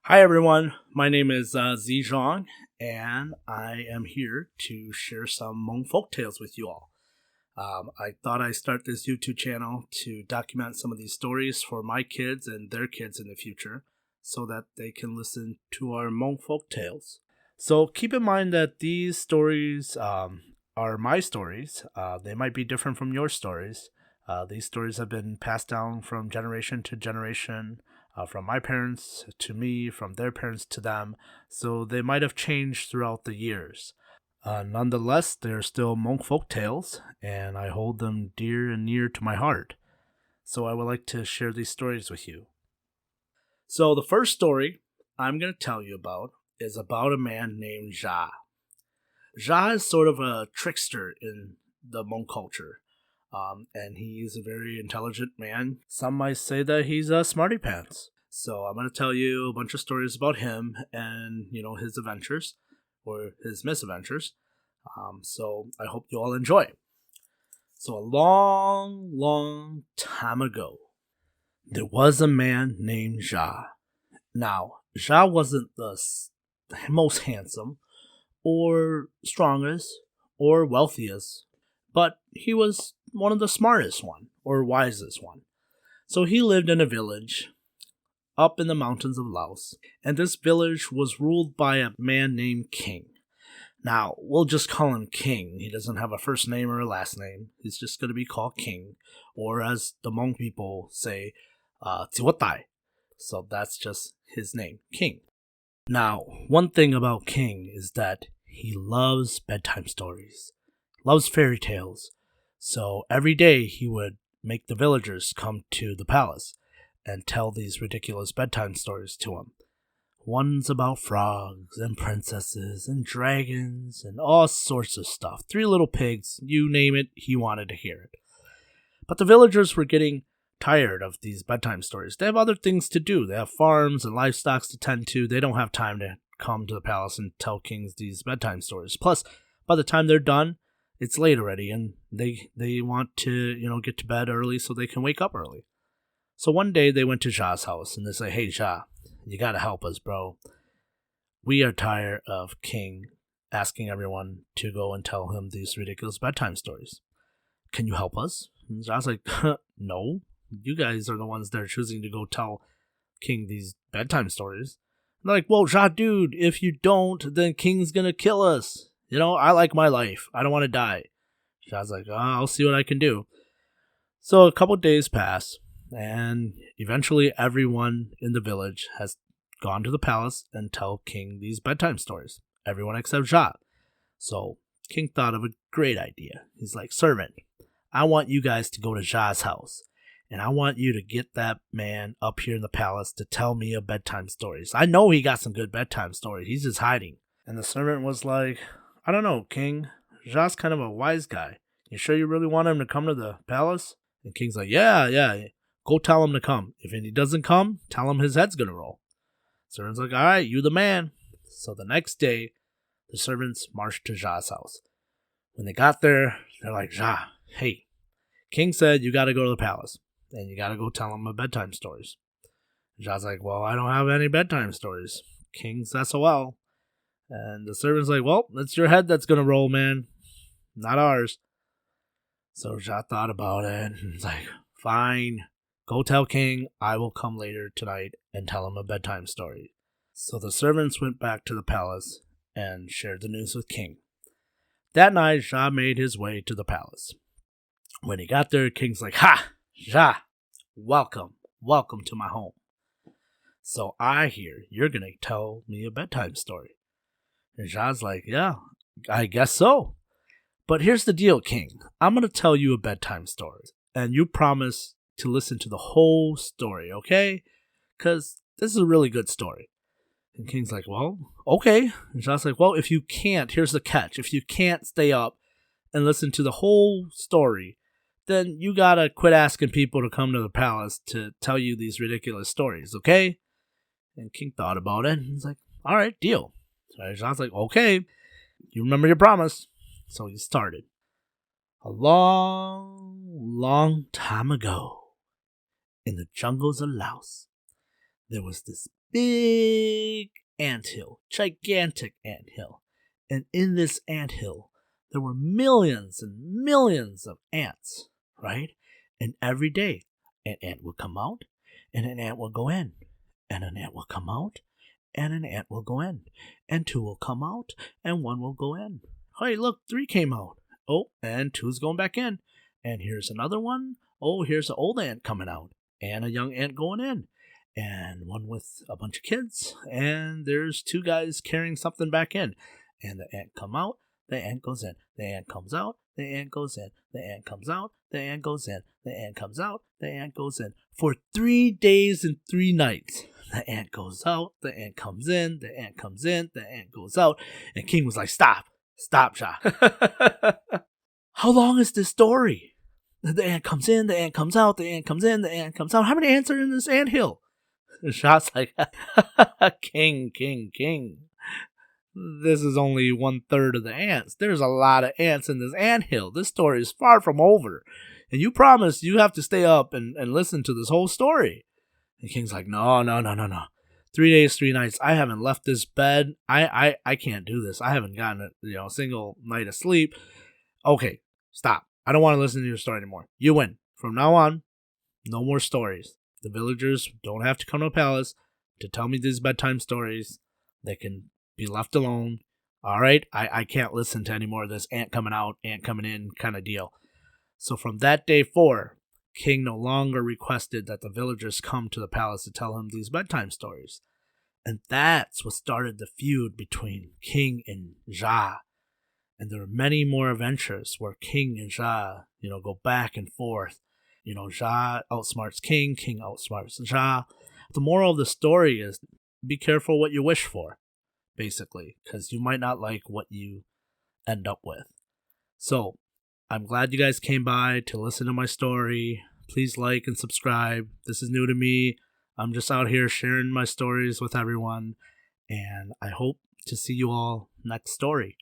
Hi everyone, my name is Zhang, and I am here to share some Hmong folk tales with you all. I thought I'd start this YouTube channel to document some of these stories for my kids and their kids in the future so that they can listen to our Hmong folk tales. So keep in mind that these stories are my stories. They might be different from your stories. These stories have been passed down from generation to generation, from my parents to me, from their parents to them, so they might have changed throughout the years. Nonetheless, they're still Hmong folk tales, and I hold them dear and near to my heart. So I would like to share these stories with you. So the first story I'm going to tell you about is about a man named Jia. Jia is sort of a trickster in the Hmong culture. And he's a very intelligent man. Some might say that he's a smarty pants. So I'm going to tell you a bunch of stories about him and, his adventures or his misadventures. So I hope you all enjoy. So a long, long time ago, there was a man named Jia. Now, Jia wasn't the most handsome or strongest or wealthiest, but he was one of the smartest one or wisest one. So he lived in a village up in the mountains of Laos, and this village was ruled by a man named King. Now, we'll just call him King. He doesn't have a first name or a last name. He's just going to be called King, or as the Hmong people say, Tiwatai. So that's just his name, King. Now, one thing about King is that he loves bedtime stories, loves fairy tales. So every day he would make the villagers come to the palace and tell these ridiculous bedtime stories to him. One's about frogs and princesses and dragons and all sorts of stuff. Three little pigs, you name it, he wanted to hear it. But the villagers were getting tired of these bedtime stories. They have other things to do. They have farms and livestock to tend to. They don't have time to come to the palace and tell kings these bedtime stories. Plus, by the time they're done, it's late already, and they want to, get to bed early so they can wake up early. So one day they went to Jia's house, and they say, "Hey, Jia, you gotta help us, bro. We are tired of King asking everyone to go and tell him these ridiculous bedtime stories. Can you help us?" And Jia's like, "No, you guys are the ones that are choosing to go tell King these bedtime stories." And they're like, "Well, Jia, dude, if you don't, then King's gonna kill us. I like my life. I don't want to die." Jia's like, "I'll see what I can do." So a couple days pass, and eventually everyone in the village has gone to the palace and tell King these bedtime stories. Everyone except Jia. So King thought of a great idea. He's like, "Servant, I want you guys to go to Jia's house, and I want you to get that man up here in the palace to tell me a bedtime stories. I know he got some good bedtime stories. He's just hiding." And the servant was like, "I don't know, King. Jia's kind of a wise guy. You sure you really want him to come to the palace?" And King's like, yeah. Go tell him to come. If he doesn't come, tell him his head's going to roll." Servant's like, "All right, you the man." So the next day, the servants marched to Jia's house. When they got there, they're like, "Jia, hey, King said you got to go to the palace, and you got to go tell him a bedtime stories." Jia's like, "Well, I don't have any bedtime stories. King's SOL." And the servant's like, "Well, it's your head that's going to roll, man. Not ours." So Jia thought about it, and he's like, "Fine. Go tell King I will come later tonight and tell him a bedtime story." So the servants went back to the palace and shared the news with King. That night, Jia made his way to the palace. When he got there, King's like, "Ha! Jia, welcome to my home. So I hear you're going to tell me a bedtime story." And Jia's like, "Yeah, I guess so. But here's the deal, King. I'm going to tell you a bedtime story, and you promise to listen to the whole story, okay? Because this is a really good story." And King's like, "Well, okay." And Jia's like, "Well, if you can't, here's the catch. If you can't stay up and listen to the whole story, then you gotta quit asking people to come to the palace to tell you these ridiculous stories, okay?" And King thought about it, and he's like, "All right, deal." So Jia's like, "Okay, you remember your promise." So he started. A long, long time ago, in the jungles of Laos, there was this big anthill, gigantic anthill. And in this anthill, there were millions and millions of ants, right? And every day, an ant would come out, and an ant will go in, and an ant will come out, and an ant will go in, and 2 will come out, and 1 will go in. Hey, look, 3 came out. Oh, and 2's going back in. And here's another one. Oh, here's an old ant coming out, and a young ant going in, and 1 with a bunch of kids, and there's 2 guys carrying something back in. And the ant come out, the ant goes in, the ant comes out, the ant goes in, the ant comes out, the ant goes in, the ant comes out, the ant goes in. For 3 days and 3 nights, the ant goes out, the ant comes in, the ant comes in, the ant goes out. And King was like, stop, Shah. How long is this story? The ant comes in, the ant comes out, the ant comes in, the ant comes out. How many ants are in this anthill? Shah's like, King. This is only 1/3 of the ants. There's a lot of ants in this anthill. This story is far from over. And you promised you have to stay up and listen to this whole story. And King's like, no. 3 days, 3 nights. I haven't left this bed. I can't do this. I haven't gotten a single night of sleep. Okay, stop. I don't want to listen to your story anymore. You win. From now on, no more stories. The villagers don't have to come to a palace to tell me these bedtime stories. They can be left alone. All right? I can't listen to any more of this ant coming out, ant coming in kind of deal. So from that day forward, King no longer requested that the villagers come to the palace to tell him these bedtime stories. And that's what started the feud between King and Shah. And there are many more adventures where King and Shah, go back and forth. Shah outsmarts King, King outsmarts Shah. The moral of the story is be careful what you wish for, basically, because you might not like what you end up with. So, I'm glad you guys came by to listen to my story. Please like and subscribe. This is new to me. I'm just out here sharing my stories with everyone, and I hope to see you all next story.